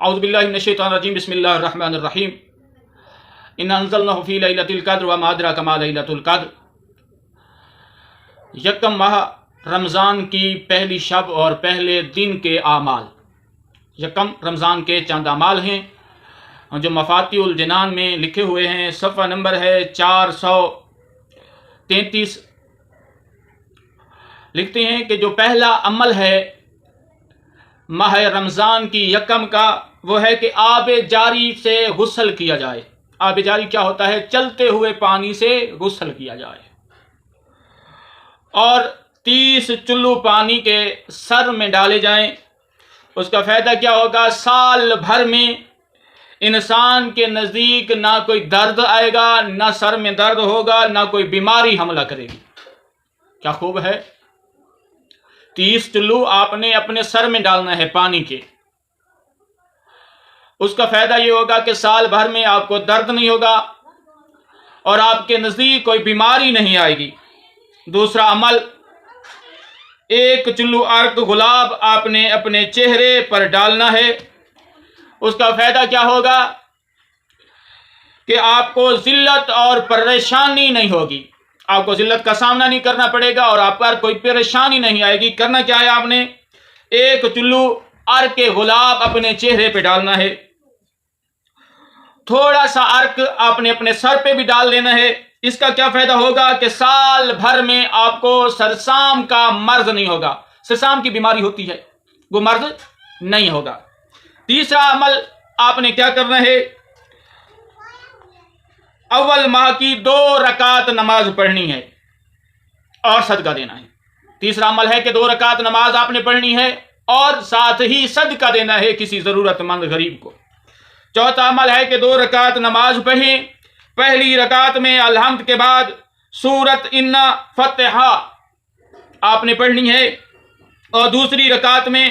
اعوذ باللہ من الشیطان الرجیم بسم اللہ الرحمن الرحیم انا انزلناہ فی لیلۃ القدر وما ادراک ما لیلۃ القدر۔ یکم ماہ رمضان کی پہلی شب اور پہلے دن کے اعمال، یکم رمضان کے چند اعمال ہیں جو مفاتیح الجنان میں لکھے ہوئے ہیں، صفحہ نمبر ہے 433۔ لکھتے ہیں کہ جو پہلا عمل ہے ماہ رمضان کی یکم کا، وہ ہے کہ آب جاری سے غسل کیا جائے۔ آب جاری کیا ہوتا ہے؟ چلتے ہوئے پانی سے غسل کیا جائے، اور 30 چلو پانی کے سر میں ڈالے جائیں۔ اس کا فائدہ کیا ہوگا؟ سال بھر میں انسان کے نزدیک نہ کوئی درد آئے گا، نہ سر میں درد ہوگا، نہ کوئی بیماری حملہ کرے گی۔ کیا خوب ہے! 30 چلو آپ نے اپنے سر میں ڈالنا ہے پانی کے۔ اس کا فائدہ یہ ہوگا کہ سال بھر میں آپ کو درد نہیں ہوگا اور آپ کے نزدیک کوئی بیماری نہیں آئے گی۔ دوسرا عمل، 1 چلو عرق گلاب آپ نے اپنے چہرے پر ڈالنا ہے۔ اس کا فائدہ کیا ہوگا کہ آپ کو ذلت اور پریشانی نہیں ہوگی، آپ کو ذلت کا سامنا نہیں کرنا پڑے گا اور آپ پر کوئی پریشانی نہیں آئے گی۔ کرنا کیا ہے؟ آپ نے 1 چلو عرق گلاب اپنے چہرے پہ ڈالنا ہے۔ تھوڑا سا عرق آپ نے اپنے سر پہ بھی ڈال لینا ہے۔ اس کا کیا فائدہ ہوگا کہ سال بھر میں آپ کو سرسام کا مرض نہیں ہوگا۔ سرسام کی بیماری ہوتی ہے، وہ مرض نہیں ہوگا۔ تیسرا عمل آپ نے کیا کرنا ہے؟ اول ماہ کی 2 رکعت نماز پڑھنی ہے اور صدقہ دینا ہے۔ تیسرا عمل ہے کہ 2 رکعت نماز آپ نے پڑھنی ہے اور ساتھ ہی صدقہ دینا ہے کسی ضرورت مند غریب کو۔ چوتھا عمل ہے کہ 2 رکعت نماز پڑھیں۔ پہلی رکعت میں الحمد کے بعد سورت انا فتحہ آپ نے پڑھنی ہے، اور دوسری رکعت میں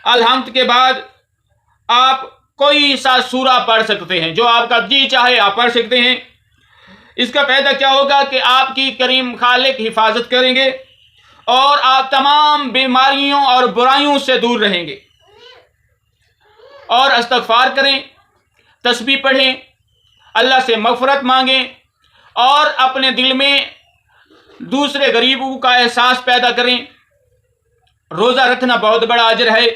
الحمد کے بعد آپ کوئی سا سورہ پڑھ سکتے ہیں، جو آپ کا جی چاہے آپ پڑھ سکتے ہیں۔ اس کا فائدہ کیا ہوگا کہ آپ کی کریم خالق حفاظت کریں گے اور آپ تمام بیماریوں اور برائیوں سے دور رہیں گے۔ اور استغفار کریں، تسبیح پڑھیں، اللہ سے مغفرت مانگیں، اور اپنے دل میں دوسرے غریبوں کا احساس پیدا کریں۔ روزہ رکھنا بہت بڑا اجر ہے۔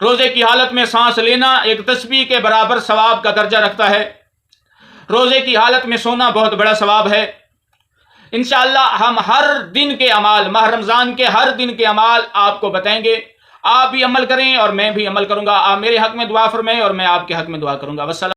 روزے کی حالت میں سانس لینا ایک تسبیح کے برابر ثواب کا درجہ رکھتا ہے۔ روزے کی حالت میں سونا بہت بڑا ثواب ہے۔ انشاءاللہ ہم ہر دن کے اعمال، ماہ رمضان کے ہر دن کے اعمال آپ کو بتائیں گے۔ آپ بھی عمل کریں اور میں بھی عمل کروں گا۔ آپ میرے حق میں دعا فرمائیں اور میں آپ کے حق میں دعا کروں گا۔ والسلام۔